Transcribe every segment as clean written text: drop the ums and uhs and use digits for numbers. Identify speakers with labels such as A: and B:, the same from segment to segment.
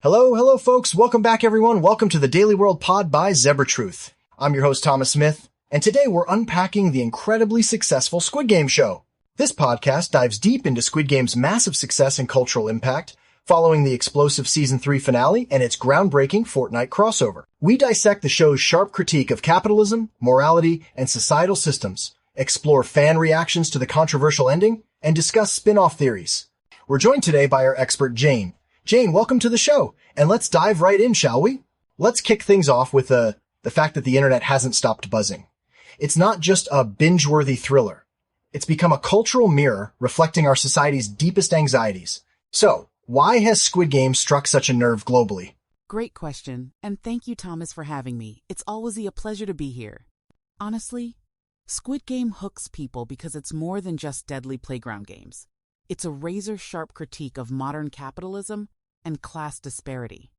A: Hello, folks. Welcome back, everyone. Welcome to the Daily World Pod by Zebra Truth. I'm your host, Thomas Smith, and today we're unpacking the incredibly successful Squid Game show. This podcast dives deep into Squid Game's massive success and cultural impact, following the explosive Season 3 finale and its groundbreaking Fortnite crossover. We dissect the show's sharp critique of capitalism, morality, and societal systems, explore fan reactions to the controversial ending, and discuss spin-off theories. We're joined today by our expert, Jane. Jane, welcome to the show, and let's dive right in, shall we? Let's kick things off with the fact that the internet hasn't stopped buzzing. It's not just a binge-worthy thriller. It's become a cultural mirror reflecting our society's deepest anxieties. So, why has Squid Game struck such a nerve globally?
B: Great question, and thank you, Thomas, for having me. It's always a pleasure to be here. Honestly, Squid Game hooks people because it's more than just deadly playground games. It's a razor-sharp critique of modern capitalism and class disparity.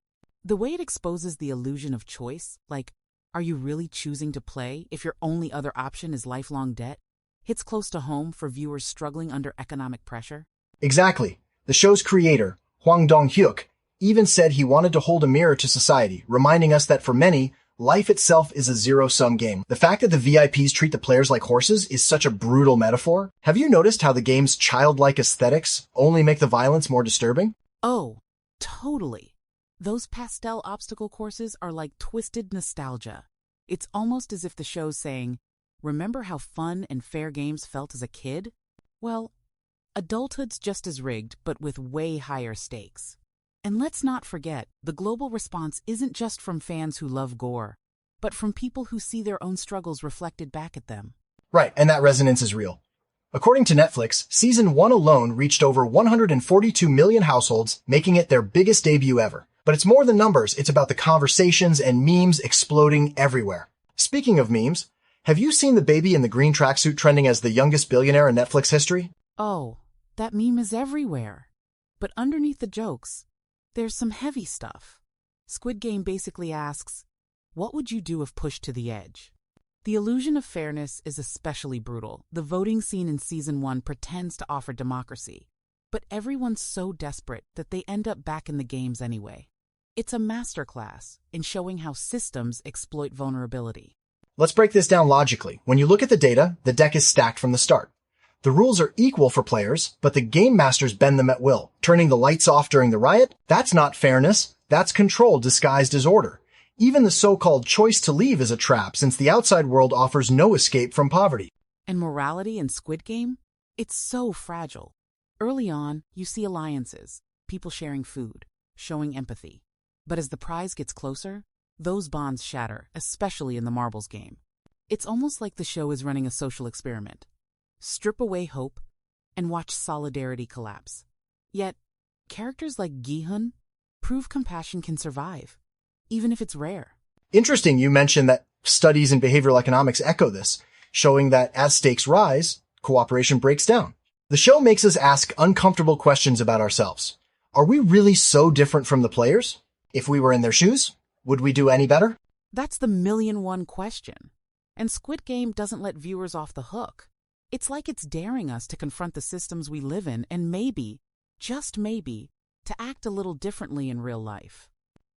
B: The way it exposes the illusion of choice, like, are you really choosing to play if your only other option is lifelong debt, hits close to home for viewers struggling under economic pressure.
A: Exactly. The show's creator, Hwang Dong-hyuk, even said he wanted to hold a mirror to society, reminding us that for many, life itself is a zero-sum game. The fact that the VIPs treat the players like horses is such a brutal metaphor. Have you noticed how the game's childlike aesthetics only make the violence more disturbing?
B: Oh, totally. Those pastel obstacle courses are like twisted nostalgia. It's almost as if the show's saying, remember how fun and fair games felt as a kid? Well, adulthood's just as rigged, but with way higher stakes. And let's not forget, the global response isn't just from fans who love gore, but from people who see their own struggles reflected back at them.
A: Right, and that resonance is real. According to Netflix, Season 1 alone reached over 142 million households, making it their biggest debut ever. But it's more than numbers, it's about the conversations and memes exploding everywhere. Speaking of memes, have you seen the baby in the green tracksuit trending as the youngest billionaire in Netflix history?
B: Oh, that meme is everywhere. But underneath the jokes, there's some heavy stuff. Squid Game basically asks, what would you do if pushed to the edge? The illusion of fairness is especially brutal. The voting scene in Season 1 pretends to offer democracy, but everyone's so desperate that they end up back in the games anyway. It's a masterclass in showing how systems exploit vulnerability.
A: Let's break this down logically. When you look at the data, the deck is stacked from the start. The rules are equal for players, but the game masters bend them at will. Turning the lights off during the riot? That's not fairness. That's control disguised as order. Even the so-called choice to leave is a trap, since the outside world offers no escape from poverty.
B: And morality in Squid Game? It's so fragile. Early on, you see alliances, people sharing food, showing empathy. But as the prize gets closer, those bonds shatter, especially in the marbles game. It's almost like the show is running a social experiment. Strip away hope and watch solidarity collapse. Yet, characters like Gi-hun prove compassion can survive, even if it's rare.
A: Interesting you mentioned that studies in behavioral economics echo this, showing that as stakes rise, cooperation breaks down. The show makes us ask uncomfortable questions about ourselves. Are we really so different from the players? If we were in their shoes, would we do any better?
B: That's the million-one question. And Squid Game doesn't let viewers off the hook. It's like it's daring us to confront the systems we live in and maybe, just maybe, to act a little differently in real life.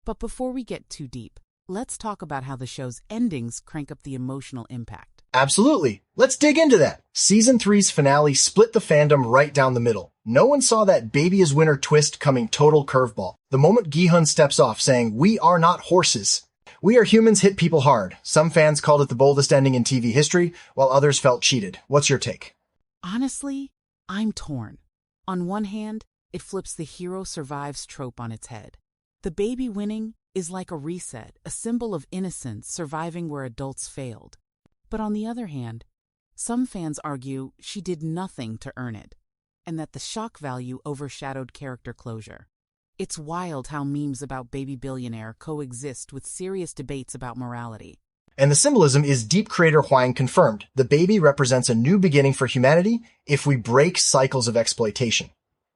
B: But before we get too deep, let's talk about how the show's endings crank up the emotional impact.
A: Absolutely. Let's dig into that. Season 3's finale split the fandom right down the middle. No one saw that baby is winner twist coming total curveball. The moment Gi-hun steps off saying, "We are not horses. We are humans," hit people hard. Some fans called it the boldest ending in TV history, while others felt cheated. What's your take?
B: Honestly, I'm torn. On one hand, it flips the hero survives trope on its head. The baby winning is like a reset, a symbol of innocence surviving where adults failed. But on the other hand, some fans argue she did nothing to earn it, and that the shock value overshadowed character closure. It's wild how memes about baby billionaire coexist with serious debates about morality.
A: And the symbolism is deep. Creator Hwang confirmed. The baby represents a new beginning for humanity if we break cycles of exploitation.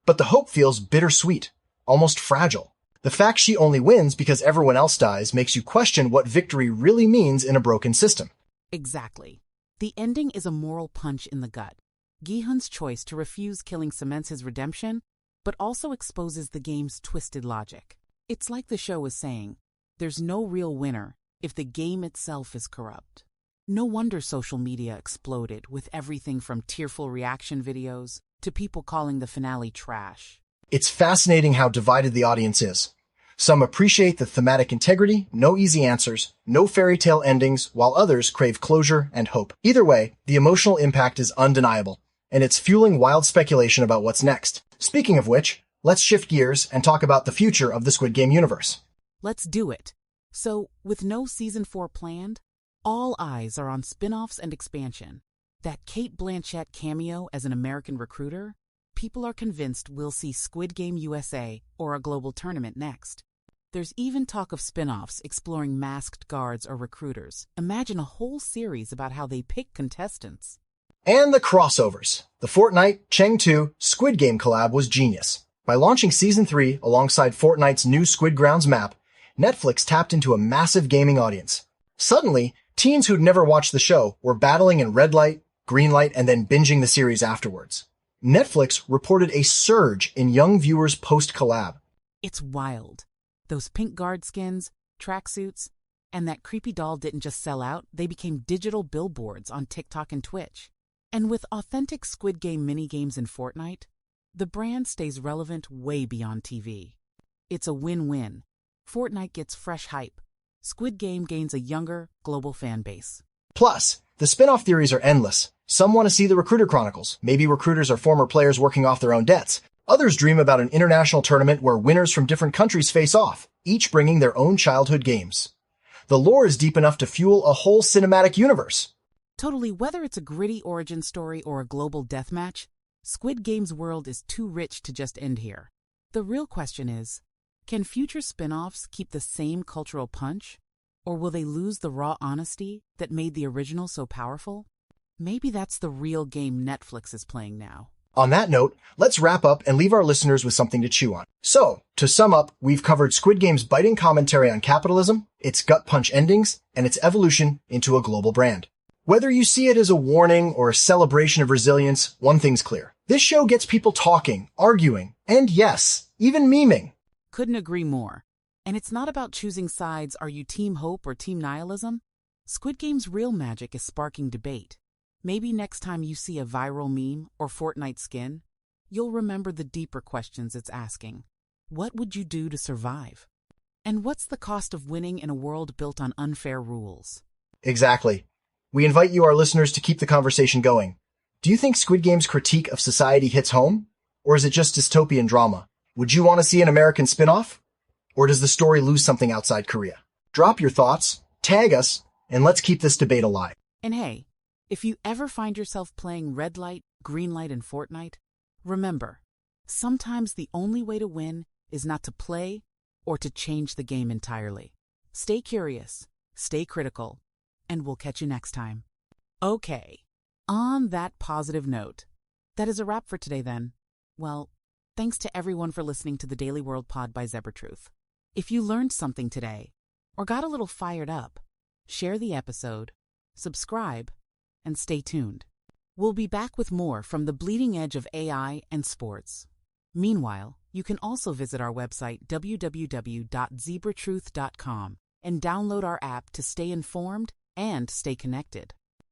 A: But the hope feels bittersweet, almost fragile. The fact she only wins because everyone else dies makes you question what victory really means in a broken system.
B: Exactly. The ending is a moral punch in the gut. Gi-hun's choice to refuse killing cements his redemption, but also exposes the game's twisted logic. It's like the show is saying, there's no real winner if the game itself is corrupt. No wonder social media exploded with everything from tearful reaction videos to people calling the finale trash.
A: It's fascinating how divided the audience is. Some appreciate the thematic integrity, no easy answers, no fairy tale endings, while others crave closure and hope. Either way, the emotional impact is undeniable, and it's fueling wild speculation about what's next. Speaking of which, let's shift gears and talk about the future of the Squid Game universe.
B: Let's do it. So, with no Season 4 planned, all eyes are on spin-offs and expansion. That Cate Blanchett cameo as an American recruiter? People are convinced we'll see Squid Game USA or a global tournament next. There's even talk of spin-offs exploring masked guards or recruiters. Imagine a whole series about how they pick contestants.
A: And the crossovers. The Fortnite, Cheng 2, Squid Game collab was genius. By launching Season 3 alongside Fortnite's new Squid Grounds map, Netflix tapped into a massive gaming audience. Suddenly, teens who'd never watched the show were battling in red light, green light, and then binging the series afterwards. Netflix reported a surge in young viewers post-collab.
B: It's wild. Those pink guard skins, tracksuits, and that creepy doll didn't just sell out, they became digital billboards on TikTok and Twitch. And with authentic Squid Game minigames in Fortnite, the brand stays relevant way beyond TV. It's a win-win. Fortnite gets fresh hype. Squid Game gains a younger, global fan base.
A: Plus, the spin-off theories are endless. Some want to see the Recruiter Chronicles. Maybe recruiters are former players working off their own debts. Others dream about an international tournament where winners from different countries face off, each bringing their own childhood games. The lore is deep enough to fuel a whole cinematic universe.
B: Totally, whether it's a gritty origin story or a global deathmatch, Squid Game's world is too rich to just end here. The real question is, can future spin-offs keep the same cultural punch? Or will they lose the raw honesty that made the original so powerful? Maybe that's the real game Netflix is playing now.
A: On that note, let's wrap up and leave our listeners with something to chew on. So, to sum up, we've covered Squid Game's biting commentary on capitalism, its gut punch endings, and its evolution into a global brand. Whether you see it as a warning or a celebration of resilience, one thing's clear. This show gets people talking, arguing, and yes, even memeing.
B: Couldn't agree more. And it's not about choosing sides, are you Team Hope or Team Nihilism? Squid Game's real magic is sparking debate. Maybe next time you see a viral meme or Fortnite skin, you'll remember the deeper questions it's asking. What would you do to survive? And what's the cost of winning in a world built on unfair rules?
A: Exactly. We invite you, our listeners, to keep the conversation going. Do you think Squid Game's critique of society hits home? Or is it just dystopian drama? Would you want to see an American spin-off? Or does the story lose something outside Korea? Drop your thoughts, tag us, and let's keep this debate alive.
B: And hey, if you ever find yourself playing red light, green light in Fortnite, remember, sometimes the only way to win is not to play or to change the game entirely. Stay curious, stay critical, and we'll catch you next time. Okay, on that positive note, that is a wrap for today then. Well, thanks to everyone for listening to the Daily World Pod by ZebraTruth. If you learned something today or got a little fired up, share the episode, subscribe, and stay tuned. We'll be back with more from the bleeding edge of AI and sports. Meanwhile, you can also visit our website www.zebratruth.com and download our app to stay informed and stay connected.